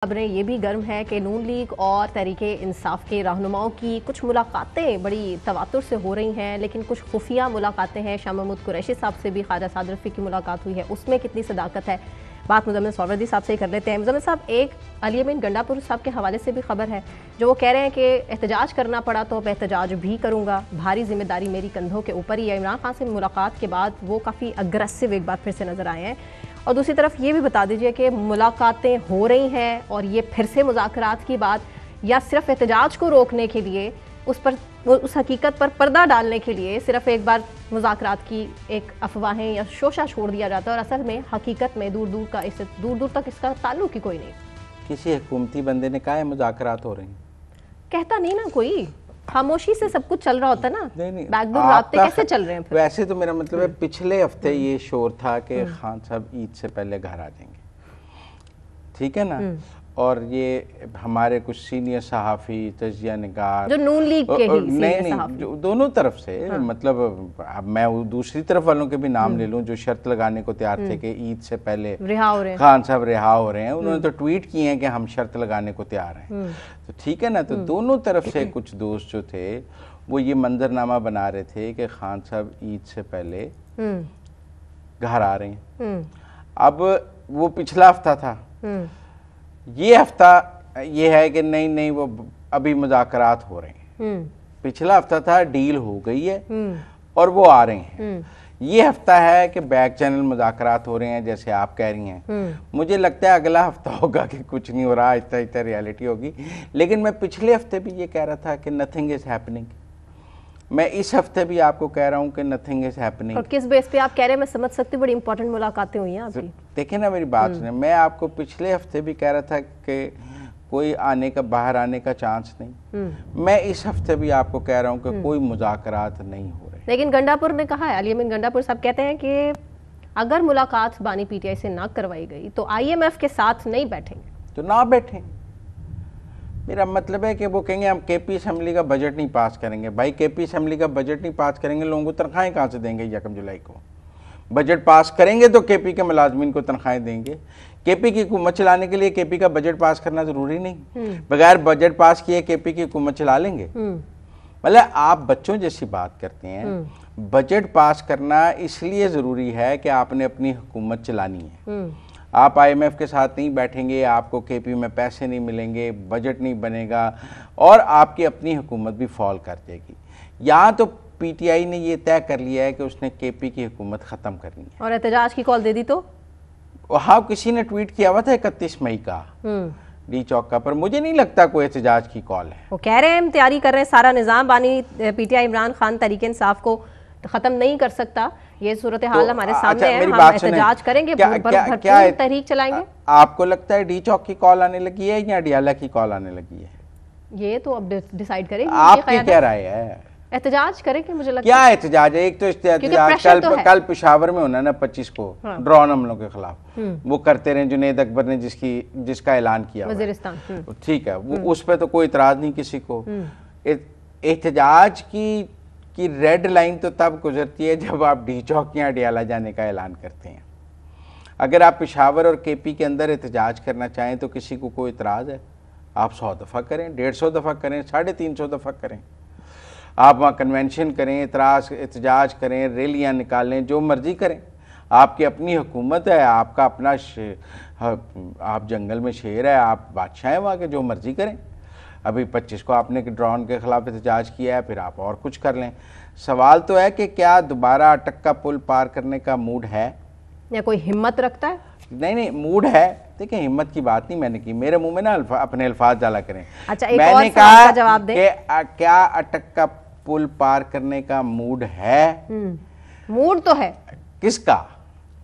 खबरें ये भी गर्म है कि नून लीग और तहरीके इंसाफ के रहनुमाओं की कुछ मुलाकातें बड़ी तवातुर से हो रही हैं, लेकिन कुछ खुफिया मुलाकातें हैं। शाह महमूद कुरैशी साहब से भी ख्वाजा साद रफ़ी की मुलाकात हुई है, उसमें कितनी सदाकत है, बात मुज़म्मिल सोहरावर्दी साहब से ही कर लेते हैं। मुज़म्मिल साहब, एक अली अमीन गंडापुर साहब के हवाले से भी खबर है जो वो कह रहे हैं कि एहतजाज करना पड़ा तो अब एहतजाज भी करूँगा, भारी जिम्मेदारी मेरी कंधों के ऊपर ही है। इमरान खान से मुलाकात के बाद वो काफ़ी अग्रेसिव एक बार फिर से नज़र आए हैं। और दूसरी तरफ ये भी बता दीजिए कि मुलाकातें हो रही हैं और ये फिर से मुज़ाकरात की बात, या सिर्फ एहतजाज को रोकने के लिए, उस हकीकत पर पर्दा डालने के लिए सिर्फ एक बार मुज़ाकरात की एक अफवाहें या शोशा छोड़ दिया जाता है और असल में हकीकत में दूर दूर तक इसका ताल्लुक ही कोई नहीं। किसी हुकूमती बंदे ने कहा है मुज़ाकरात हो रहे हैं? कहता नहीं ना कोई, खामोशी से सब कुछ चल रहा होता है ना। नहीं, बैकडोर राब्ते कैसे चल रहे हैं फिर? वैसे तो मेरा मतलब है पिछले हफ्ते ये शोर था कि खान साहब ईद से पहले घर आ जाएंगे, ठीक है ना। और ये हमारे कुछ सीनियर सहाफ़ी, तजिया निगार जो नून लीग के ही नहीं जो दोनों तरफ से मतलब अब मैं दूसरी तरफ वालों के भी नाम ले लूं जो शर्त लगाने को तैयार थे कि ईद से पहले रिहा हो रहे हैं, खान साहब रिहा हो रहे हैं। उन्होंने तो ट्वीट किए हैं कि हम शर्त लगाने को तैयार हैं, तो ठीक है ना। तो दोनों तरफ से कुछ दोस्त जो थे वो ये मंजरनामा बना रहे थे कि खान साहब ईद से पहले घर आ रहे हैं। अब वो पिछला हफ्ता था, ये हफ्ता ये है कि नहीं वो अभी मुज़ाकरात हो रहे हैं। पिछला हफ्ता था डील हो गई है और वो आ रहे हैं। ये हफ्ता है कि बैक चैनल मुज़ाकरात हो रहे हैं जैसे आप कह रही हैं। मुझे लगता है अगला हफ्ता होगा कि कुछ नहीं हो रहा, आहिस्ता रियलिटी होगी। लेकिन मैं पिछले हफ्ते भी ये कह रहा था कि नथिंग इज हैपनिंग। मैं इस हफ्ते भी आपको कह रहा हूँ कि नथिंग इज हैपनिंग। और किस बेस पे आप कह रहे हैं? मैं समझ सकती हूँ, बड़ी इंपॉर्टेंट मुलाकातें हुई हैं आपकी। देखिए ना मेरी बात सुने, मैं आपको पिछले हफ्ते भी कह रहा था कि कोई बाहर आने का चांस नहीं। मैं इस हफ्ते भी आपको कह रहा हूँ कि कोई मुज़ाकरात नहीं हो रहे। लेकिन गंडापुर ने कहा है, अली अमीन गंडापुर साहब कहते हैं कि अगर मुलाकात बानी पीटीआई से ना करवाई गई तो IMF के साथ नहीं बैठेंगे। तो ना बैठें। मेरा मतलब है कि वो कहेंगे हम KP असेंबली का बजट नहीं पास करेंगे। भाई KP असेंबली का बजट नहीं पास करेंगे, लोगों को तनख्वाहें कहाँ से देंगे? 1 जुलाई को बजट पास करेंगे तो KP के मुलाजमीन को तनख्वाहें देंगे। KP की हुकूमत चलाने के लिए KP का बजट पास करना जरूरी नहीं। बगैर बजट पास किए KP की हुकूमत चला लेंगे? मतलब आप बच्चों जैसी बात करते हैं। बजट पास करना इसलिए ज़रूरी है कि आपने अपनी हुकूमत चलानी है। आप IMF के साथ नहीं बैठेंगे, आपको KP में पैसे नहीं मिलेंगे, बजट नहीं बनेगा और आपकी अपनी हुकूमत भी फॉल कर जाएगी। यहाँ तो PTI ने ये तय कर लिया है कि उसने KP की हुकूमत ख़त्म करनी है। और एहतजाज की कॉल दे दी तो? हाँ, किसी ने ट्वीट किया हुआ था 31 मई का डी चौका पर। मुझे नहीं लगता कोई एहतजाज की कॉल है। वो कह रहे हैं हम तैयारी कर रहे हैं, सारा निज़ाम बानी PTI इमरान खान तहरीक इंसाफ को ख़त्म नहीं कर सकता। ये सूरत हाल तो हमारे सामने है, हम एहतजाज करेंगे, भरपूर तहरीक चलाएंगे। आपको लगता है डी चौक की कॉल आने लगी है या अडियाला की कॉल आने लगी है? ये तो अब डिसाइड करेंगे। आपकी क्या राय है? एहतजाज करेंगे मुझे लगता क्या एहतजाज है? एक तो एहतजाज कल पेशावर में होना ना 25 को ड्रोन हमलों के खिलाफ, वो करते रहे जुनेद अकबर ने जिसका ऐलान किया वज़ीरिस्तान, ठीक है, वो उस पर तो कोई इतराज नहीं किसी को। एहतजाज की रेड लाइन तो तब गुजरती है जब आप डी चौक या अडियाला जाने का ऐलान करते हैं। अगर आप पेशावर और KP के अंदर एहतजाज करना चाहें तो किसी को कोई इतराज़ है? आप 100 दफ़ा करें, 150 दफ़ा करें, 350 दफ़ा करें। आप वहाँ कन्वेंशन करें, एहतजाज करें, रैलियाँ निकालें, जो मर्ज़ी करें। आपकी अपनी हुकूमत है, आपका अपना आप जंगल में शेर है, आप बादशाह हैं वहाँ के, जो मर्ज़ी करें। अभी 25 को आपने ड्रोन के खिलाफ एहतजाज किया है, फिर आप और कुछ कर लें। सवाल तो है कि क्या दोबारा अटक का पुल पार करने का मूड है या कोई हिम्मत रखता है? नहीं, मूड है। देखिए, हिम्मत की बात नहीं मैंने की, मेरे मुंह में ना अपने अल्फाज डाला करें। अच्छा, एक मैंने और कहा जवाब दें कि क्या अटक का पुल पार करने का मूड है? मूड तो है। किसका?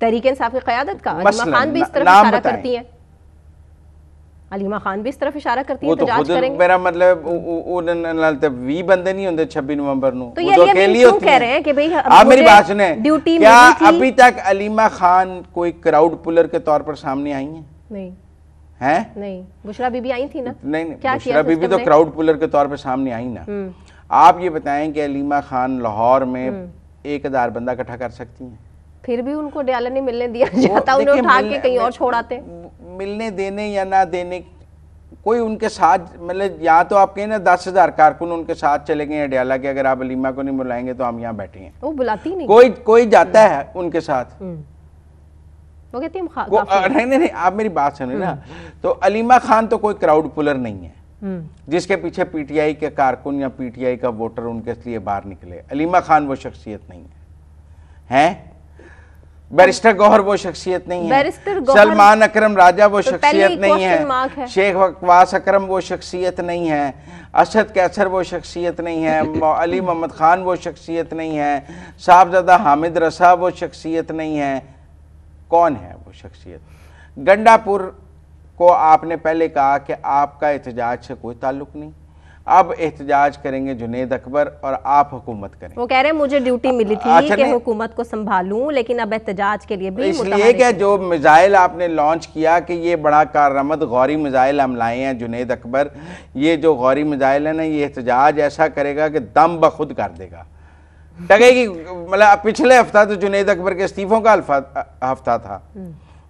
तहरीक इंसाफ की क़यादत का। अलीमा खान भी इस तरफ इशारा करती है। अलीमा खान भी इस तरफ इशारा करती है, तो खुद मेरा मतलब 20 बंदे नहीं होंगे 26 नवंबर को, तो ये अकेली होती कह रहे हैं कि भाई आप मेरी बात सुने, ड्यूटी क्या अभी तक अलीमा खान कोई क्राउड पुलर के तौर पर सामने आई हैं? नहीं हैं? नहीं। बुशरा बीबी आई थी ना? नहीं, बुशरा बीबी तो क्राउड पुलर के तौर पर सामने आई ना। आप ये बताएं कि अलीमा खान लाहौर में 1000 बंदा इकट्ठा कर सकती हैं? फिर भी उनको अडियाला नहीं मिलने दिया जाता, उन्हें उठा के कहीं और छोड़ाते। मिलने देने या ना देने कोई उनके साथ, मतलब यहाँ तो आप कहें ना 10,000 कारकुन उनके साथ चले गए अडयाला के, अगर आप अलीमा को नहीं बुलाएंगे तो हम यहाँ बैठे हैं। वो बुलाती नहीं, कोई जाता है उनके साथ, वो कहती है नहीं, आप मेरी बात सुनिए ना। तो अलीमा खान तो कोई क्राउड पुलर नहीं है जिसके पीछे पीटीआई के कारकुन या पीटीआई का वोटर उनके लिए बाहर निकले। अलीमा खान वो शख्सियत नहीं है, बैरिस्टर गौहर वो शख्सियत नहीं है, सलमान अकरम राजा वो शख्सियत नहीं है, शेख वकवास अकरम वो शख्सियत नहीं है, असद कैसर वो शख्सियत नहीं है, अली मोहम्मद खान वो शख्सियत नहीं है, साहबजादा हामिद रसा वो शख्सियत नहीं है। कौन है वो शख्सियत? गंडापुर को आपने पहले कहा कि आपका एहतजाज से कोई ताल्लुक नहीं, अब एहतजाज करेंगे जुनेद अकबर और आप हुकूमत करें। वो कह रहे हैं मुझे ड्यूटी मिली थी कि हुकूमत को संभालूं, लेकिन अब एहतजाज के लिए भी इसलिए कि जो मिसाइल आपने लॉन्च किया कि ये बड़ा कारआमद गौरी मिसाइल हम लाए हैं जुनेद अकबर, ये जो गौरी मिसाइल है ना, ये एहतजाज ऐसा करेगा कि दम बखुद कर देगा, टगेगी। मतलब पिछले हफ्ता तो जुनेद अकबर के इस्तीफों का हफ्ता था।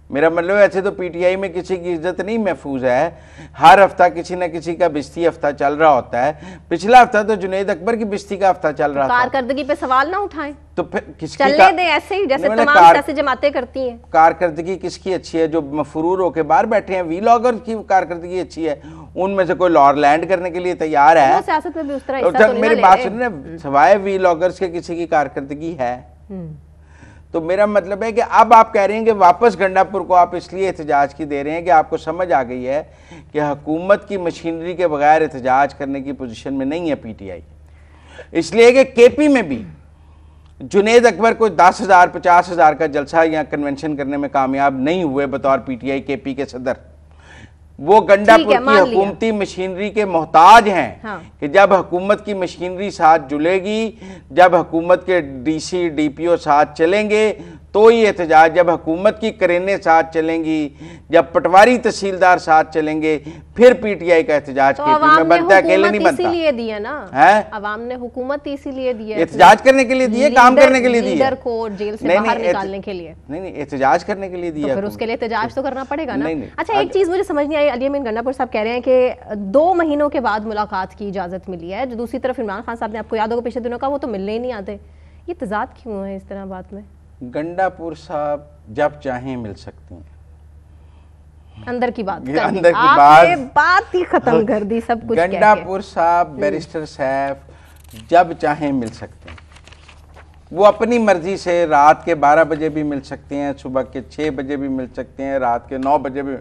मेरा मतलब ऐसे तो पीटीआई में किसी की इज्जत नहीं महफूज है, हर हफ्ता किसी न किसी का बिस्ती हफ्ता चल रहा होता है। पिछला हफ्ता तो जुनेद अकबर की बिस्ती का हफ्ता चल रहा था। कारकर्दगी पे सवाल ना उठाएं तो फिर किसकी चलने दें ऐसे ही, जैसे तमाम सियासी जमातें करती हैं। कारकर्दगी किसकी अच्छी है? जो मफरूर होके बाहर बैठे हैं, वीलॉगर की कारकर्दगी अच्छी है। उनमें से कोई लॉर लैंड करने के लिए तैयार है? सियासत में भी उस तरह हिस्सा तो नहीं ले रहे। मेरी बात सुनिए, सवाए वीलॉगर्स के किसी की कारकर्दगी है? तो मेरा मतलब है कि अब आप कह रहे हैं कि वापस गंडापुर को आप इसलिए एहतजाज की दे रहे हैं कि आपको समझ आ गई है कि हुकूमत की मशीनरी के बगैर एहतजाज करने की पोजीशन में नहीं है पीटीआई। इसलिए कि केपी में भी जुनेद अकबर कोई 10,000 50,000 का जलसा या कन्वेंशन करने में कामयाब नहीं हुए बतौर पीटीआई केपी के सदर। वो गंडापुर की हुकूमती मशीनरी के मोहताज हैं। हाँ। कि जब हुकूमत की मशीनरी साथ जुड़ेगी, जब हुकूमत के डीसी डीपीओ साथ चलेंगे तो ही एहतजाज, जब हुकूमत की करेने साथ चलेंगी, जब पटवारी तहसीलदार साथ चलेंगे, फिर पीटीआई का एहतजाज केपी में बनता है, अकेले नहीं बनता। इसीलिए दिया ना है, अवाम ने हुकूमत इसीलिए दिया, एहतजाज करने के लिए दिए, काम करने के लिए दिए, लीडर को जेल से बाहर निकालने के लिए नहीं, एहतजाज करने के लिए दिया। फिर उसके लिए एहतजाज तो करना पड़ेगा ना। अच्छा, एक चीज मुझे समझ नहीं आई, अली अमीन गंडापुर साहब कह रहे हैं कि 2 महीनों के बाद मुलाकात की इजाजत मिली है। जो दूसरी तरफ इमरान खान साहब ने, आपको याद होगा पिछले दिनों का, वो तो मिलने ही नहीं आते। ये तजाद क्यों है इस तरह बात में? गंडापुर साहब जब चाहें मिल सकते हैं। अंदर की बात, अंदर की बात ही खत्म कर दी सब कुछ। गंडापुर साहब, बैरिस्टर साहब जब चाहें मिल सकते हैं। वो अपनी मर्जी से रात के 12 बजे भी मिल सकते हैं, सुबह के 6 बजे भी मिल सकते हैं, रात के 9 बजे भी,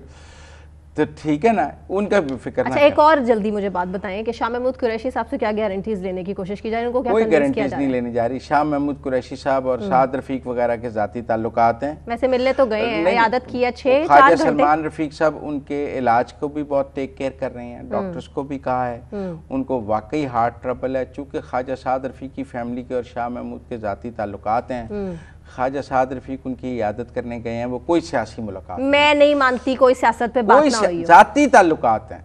तो ठीक है ना, उनका भी फिक्र ना। अच्छा, एक और जल्दी मुझे बात बताएं कि शाह महमूद कुरैशी साहब से क्या गारंटीज लेने की कोशिश की जा रही है? उनको क्या कोई गारंटीज नहीं लेनी जा रही। शाह महमूद कुरैशी साहब और साद रफीक वगैरह के जाती ताल्लुकात हैं। वैसे मिलने तो गए हैं, इयादत की है 6-4 ख्वाजा घंटे। सलमान रफीक साहब उनके इलाज को भी बहुत टेक केयर कर रहे हैं, डॉक्टर्स को भी कहा है। उनको वाकई हार्ट ट्रबल है, चूंकि ख्वाजा साद रफीक की फैमिली के और शाह महमूद के जाती ताल्लुकात हैं। ख्वाजा साद रफीक उनकी इयादत करने गए हैं, वो कोई सियासी मुलाकात मैं नहीं मानती कोई सियासत पे बात ना हुई हो, जाती ताल्लुकात हैं।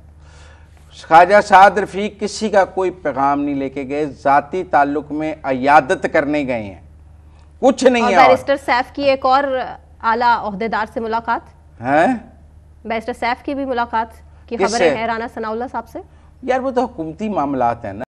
ख्वाजा साद रफीक किसी का कोई पैगाम नहीं लेके गए, जाती ताल्लुक में इयादत करने गए हैं, कुछ नहीं है। बैरिस्टर सैफ की एक और आला ओहदेदार से मुलाकात है, बैरिस्टर सैफ की भी मुलाकात की खबरें हैं राना सनाउल्लाह साहब से। यार वो तो हुकूमती मामलात है ना।